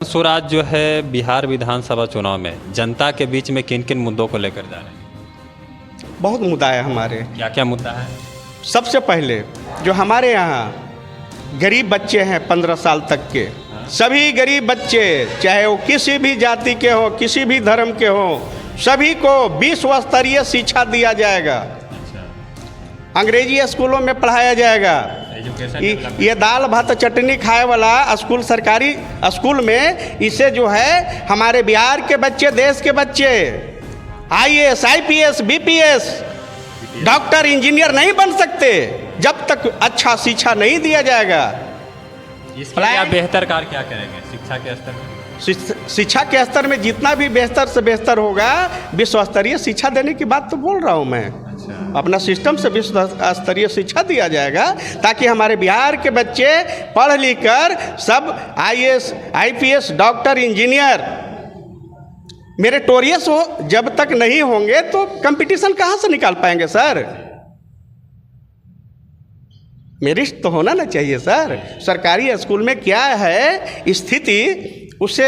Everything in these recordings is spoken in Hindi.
स्वराज जो है बिहार विधानसभा चुनाव में जनता के बीच में किन किन मुद्दों को लेकर जा रहे हैं? बहुत मुद्दा है हमारे। क्या क्या मुद्दा है? सबसे पहले जो हमारे यहाँ गरीब बच्चे हैं 15 साल तक के, सभी गरीब बच्चे चाहे वो किसी भी जाति के हों, किसी भी धर्म के हों, सभी को विश्व स्तरीय शिक्षा दिया जाएगा। अंग्रेजी स्कूलों में पढ़ाया जाएगा। ये दाल भात चटनी खाए वाला स्कूल, सरकारी स्कूल में इसे जो है हमारे बिहार के बच्चे, देश के बच्चे IAS, IPS, BPS, doctor, engineer नहीं बन सकते जब तक अच्छा शिक्षा नहीं दिया जाएगा। इसके लिए आप बेहतर कार्य क्या करेंगे शिक्षा के स्तर में? शिक्षा के स्तर में जितना भी बेहतर से बेहतर होगा, विश्व स्तरीय शिक्षा देने की बात तो बोल रहा हूँ मैं। अपना सिस्टम से विश्व स्तरीय शिक्षा दिया जाएगा ताकि हमारे बिहार के बच्चे पढ़ लिख कर सब IAS, IPS, doctor, engineer, meritorious हो। जब तक नहीं होंगे तो कंपटीशन कहाँ से निकाल पाएंगे सर? मेरिट तो होना ना चाहिए सर। सरकारी स्कूल में क्या है स्थिति, उससे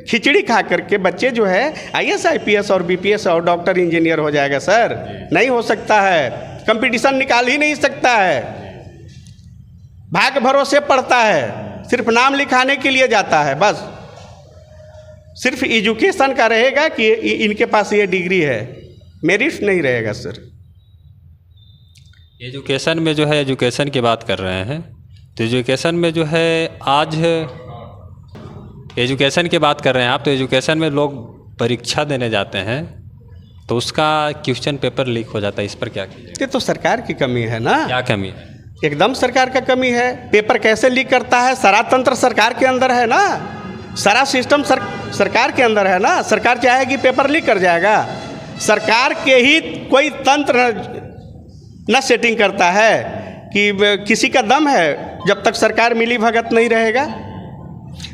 खिचड़ी खा करके बच्चे जो है IAS, IPS और BPS और डॉक्टर, इंजीनियर हो जाएगा सर? नहीं हो सकता है। कंपटीशन निकाल ही नहीं सकता है। भाग्य भरोसे पढ़ता है, सिर्फ नाम लिखाने के लिए जाता है, बस सिर्फ एजुकेशन का रहेगा कि इनके पास ये डिग्री है, मेरिट नहीं रहेगा सर। एजुकेशन में जो है, एजुकेशन की बात कर रहे हैं तो एजुकेशन में जो है आज एजुकेशन की बात कर रहे हैं आप, तो एजुकेशन में लोग परीक्षा देने जाते हैं तो उसका क्वेश्चन पेपर लीक हो जाता है, इस पर क्या कीजिए? ये तो सरकार की कमी है ना। क्या कमी है? एकदम सरकार का कमी है। पेपर कैसे लीक करता है? सारा तंत्र सरकार के अंदर है ना, सारा सिस्टम सरकार के अंदर है ना। सरकार चाहेगी पेपर लीक कर जाएगा? सरकार के ही कोई तंत्र न सेटिंग करता है कि किसी का दम है जब तक सरकार मिली भगत नहीं रहेगा।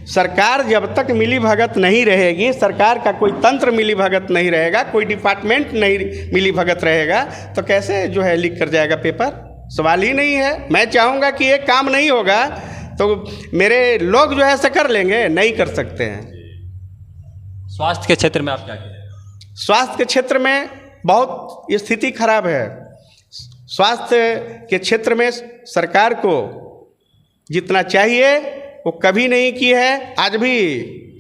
सरकार जब तक मिली भगत नहीं रहेगी, सरकार का कोई तंत्र मिली भगत नहीं रहेगा, कोई डिपार्टमेंट नहीं मिली भगत रहेगा, तो कैसे जो है लीक कर जाएगा पेपर? सवाल ही नहीं है। मैं चाहूँगा कि एक काम नहीं होगा तो मेरे लोग जो है ऐसा कर लेंगे, नहीं कर सकते हैं। स्वास्थ्य के क्षेत्र में आप क्या करें? स्वास्थ्य के क्षेत्र में बहुत स्थिति खराब है। स्वास्थ्य के क्षेत्र में सरकार को जितना चाहिए वो कभी नहीं की है। आज भी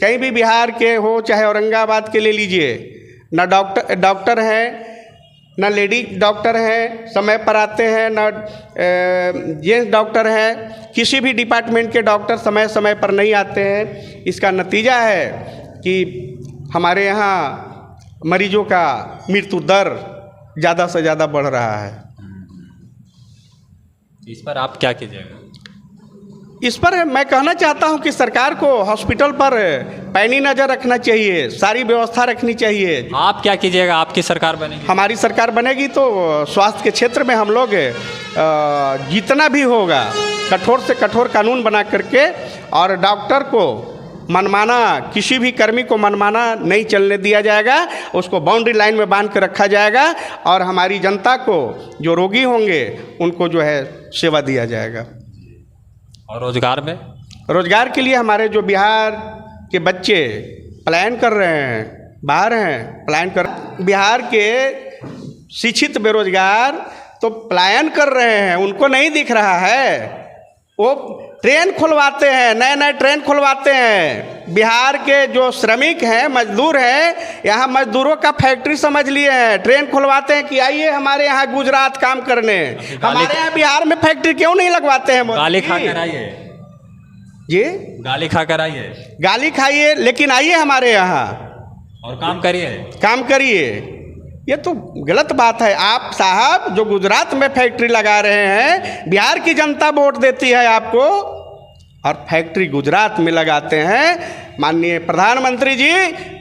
कहीं भी बिहार के हो, चाहे औरंगाबाद के ले लीजिए, ना डॉक्टर हैं, ना लेडी डॉक्टर हैं समय पर आते हैं, ना जेंट्स डॉक्टर हैं। किसी भी डिपार्टमेंट के डॉक्टर समय समय पर नहीं आते हैं। इसका नतीजा है कि हमारे यहाँ मरीजों का मृत्यु दर ज़्यादा से ज़्यादा बढ़ रहा है। इस पर आप क्या कीजिएगा? इस पर मैं कहना चाहता हूं कि सरकार को हॉस्पिटल पर पैनी नज़र रखना चाहिए, सारी व्यवस्था रखनी चाहिए। आप क्या कीजिएगा? आपकी सरकार बनेगी? हमारी सरकार बनेगी तो स्वास्थ्य के क्षेत्र में हम लोग जितना भी होगा कठोर से कठोर कानून बना करके, और डॉक्टर को मनमाना, किसी भी कर्मी को मनमाना नहीं चलने दिया जाएगा। उसको बाउंड्री लाइन में बांध कर रखा जाएगा और हमारी जनता को, जो रोगी होंगे, उनको जो है सेवा दिया जाएगा। और रोजगार में? रोजगार के लिए हमारे जो बिहार के बच्चे पलायन कर रहे हैं, बाहर हैं, पलायन कर, बिहार के शिक्षित बेरोजगार तो पलायन कर रहे हैं, उनको नहीं दिख रहा है। वो ट्रेन खुलवाते हैं, नए नए ट्रेन खुलवाते हैं। बिहार के जो श्रमिक हैं, मजदूर हैं, यहाँ मजदूरों का फैक्ट्री समझ लिए हैं। ट्रेन खुलवाते हैं कि आइए हमारे यहाँ गुजरात काम करने। हमारे यहाँ बिहार में फैक्ट्री क्यों नहीं लगवाते हैं? गाली खाकर आइए जी, गाली खाकर आइए, गाली खाइए, लेकिन आइए हमारे यहाँ और काम करिए, काम करिए। ये तो गलत बात है। आप साहब जो गुजरात में फैक्ट्री लगा रहे हैं, बिहार की जनता वोट देती है आपको और फैक्ट्री गुजरात में लगाते हैं। माननीय प्रधानमंत्री जी,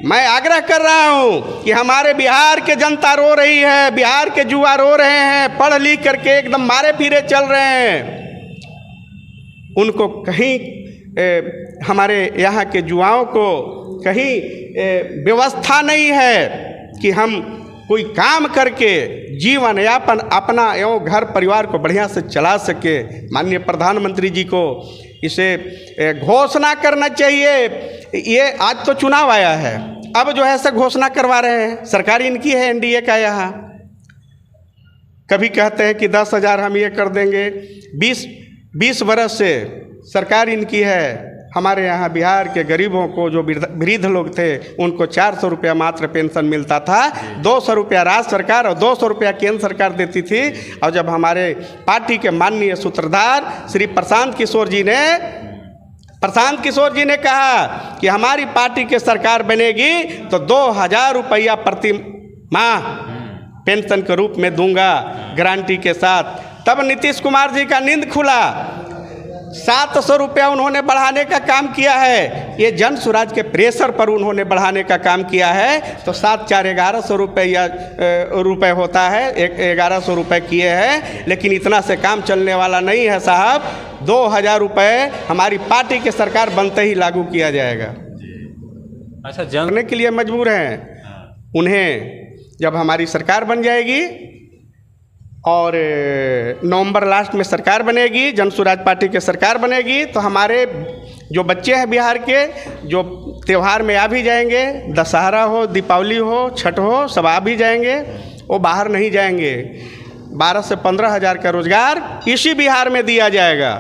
मैं आग्रह कर रहा हूँ कि हमारे बिहार के जनता रो रही है, बिहार के युवा रो रहे हैं, पढ़ लिख करके एकदम मारे फिरे चल रहे हैं। उनको कहीं हमारे यहाँ के युवाओं को कहीं व्यवस्था नहीं है कि हम कोई काम करके जीवन यापन अपना एवं घर परिवार को बढ़िया से चला सके। माननीय प्रधानमंत्री जी को इसे घोषणा करना चाहिए। ये आज तो चुनाव आया है, अब जो है से घोषणा करवा रहे हैं। सरकार इनकी है, एनडीए का। यहाँ कभी कहते हैं कि 10,000 हम ये कर देंगे। 20 बरस से सरकार इनकी है। हमारे यहाँ बिहार के गरीबों को, जो वृद्ध लोग थे, उनको 400 रुपया मात्र पेंशन मिलता था। 200 रुपया राज्य सरकार और 200 रुपया केंद्र सरकार देती थी। और जब हमारे पार्टी के माननीय सूत्रधार श्री प्रशांत किशोर जी ने कहा कि हमारी पार्टी की सरकार बनेगी तो 2,000 रुपया प्रति माह पेंशन के रूप में दूंगा, गारंटी के साथ। तब नीतीश कुमार जी का नींद खुला। 700 रुपया उन्होंने बढ़ाने का काम किया है। ये जन स्वराज के प्रेशर पर उन्होंने बढ़ाने का काम किया है। तो 7-4 1100 रुपये होता है। 1100 रुपये किए हैं, लेकिन इतना से काम चलने वाला नहीं है साहब। 2,000 रुपये हमारी पार्टी की सरकार बनते ही लागू किया जाएगा। अच्छा, जानने के लिए मजबूर हैं। उन्हें जब हमारी सरकार बन जाएगी और नवंबर लास्ट में सरकार बनेगी, जन स्वराज पार्टी की सरकार बनेगी, तो हमारे जो बच्चे हैं बिहार के, जो त्यौहार में आ भी जाएंगे, दशहरा हो, दीपावली हो, छठ हो, सब आ भी जाएंगे। वो बाहर नहीं जाएंगे। 12 से 15 हज़ार का रोजगार इसी बिहार में दिया जाएगा।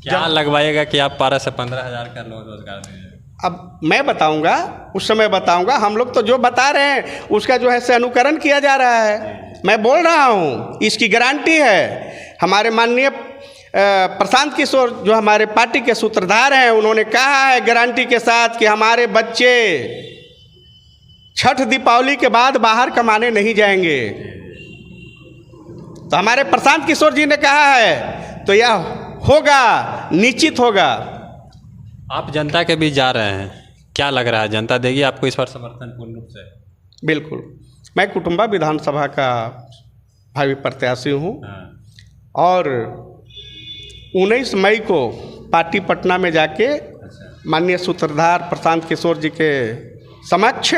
क्या लगवाएगा कि आप 12 से 15 हज़ार का रोजगार दीजिए? अब मैं बताऊंगा, उस समय बताऊंगा। हम लोग तो जो बता रहे हैं उसका जो है से अनुकरण किया जा रहा है। मैं बोल रहा हूँ, इसकी गारंटी है। हमारे माननीय प्रशांत किशोर जो हमारे पार्टी के सूत्रधार हैं, उन्होंने कहा है गारंटी के साथ कि हमारे बच्चे छठ दीपावली के बाद बाहर कमाने नहीं जाएंगे। तो हमारे प्रशांत किशोर जी ने कहा है, तो यह होगा, निश्चित होगा। आप जनता के बीच जा रहे हैं, क्या लग रहा है जनता देगी आपको इस पर समर्थन पूर्ण रूप से? बिल्कुल। मैं कुटुंबा विधानसभा का भावी प्रत्याशी हूँ और 19 मई को पार्टी पटना में जाके माननीय सूत्रधार प्रशांत किशोर जी के समक्ष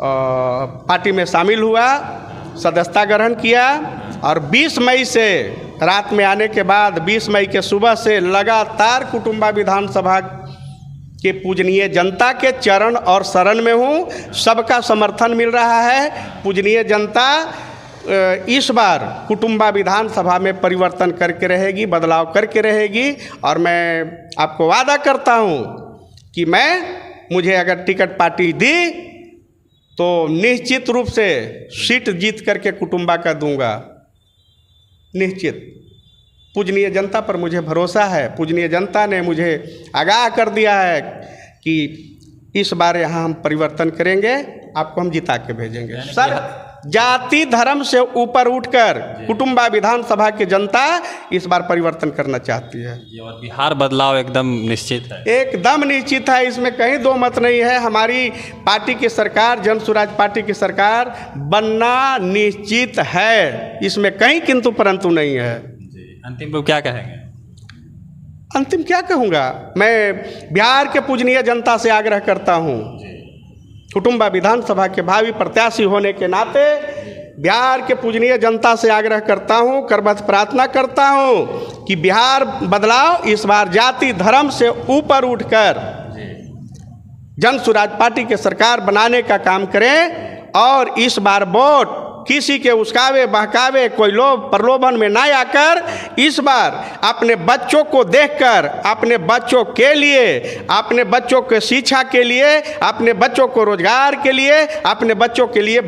पार्टी में शामिल हुआ, सदस्यता ग्रहण किया। और 20 मई से रात में आने के बाद 20 मई के सुबह से लगातार कुटुंबा विधानसभा के पूजनीय जनता के चरण और शरण में हूँ। सबका समर्थन मिल रहा है। पूजनीय जनता इस बार कुटुंबा विधानसभा में परिवर्तन करके रहेगी, बदलाव करके रहेगी। और मैं आपको वादा करता हूँ कि मुझे अगर टिकट पार्टी दी तो निश्चित रूप से सीट जीत करके कुटुंबा का दूंगा, निश्चित। पूजनीय जनता पर मुझे भरोसा है। पूजनीय जनता ने मुझे आगाह कर दिया है कि इस बार यहाँ हम परिवर्तन करेंगे, आपको हम जिता के भेजेंगे। सर, जाति धर्म से ऊपर उठकर कुटुंबा विधानसभा की जनता इस बार परिवर्तन करना चाहती है। और बिहार बदलाव एकदम निश्चित है, एकदम निश्चित है। इसमें कहीं दो मत नहीं है। हमारी पार्टी की सरकार, जन स्वराज पार्टी की सरकार बनना निश्चित है। इसमें कहीं किंतु परंतु नहीं है। अंतिम रूप क्या कहेंगे? अंतिम क्या कहूँगा? मैं बिहार के पूजनीय जनता से आग्रह करता हूँ, कुटुंबा विधानसभा के भावी प्रत्याशी होने के नाते बिहार के पूजनीय जनता से आग्रह करता हूँ, करबद्ध प्रार्थना करता हूँ कि बिहार बदलाव इस बार जाति धर्म से ऊपर उठकर जन स्वराज पार्टी के सरकार बनाने का काम करें। और इस बार वोट किसी के उस्कावे बहकावे, कोई लोभ प्रलोभन में ना आकर इस बार अपने बच्चों को देखकर, अपने बच्चों के लिए, अपने बच्चों के शिक्षा के लिए, अपने बच्चों को रोजगार के लिए, अपने बच्चों के लिए,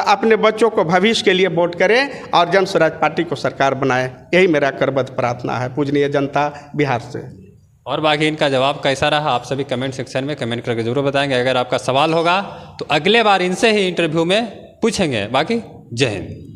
अपने बच्चों को भविष्य के लिए वोट करें और जन स्वराज पार्टी को सरकार बनाएं। यही मेरा करबद्ध प्रार्थना है पूजनीय जनता बिहार से। और बाकी इनका जवाब कैसा रहा आप सभी कमेंट सेक्शन में कमेंट करके जरूर बताएंगे। अगर आपका सवाल होगा तो अगले बार इनसे ही इंटरव्यू में पूछेंगे। बाकी जय हिंद।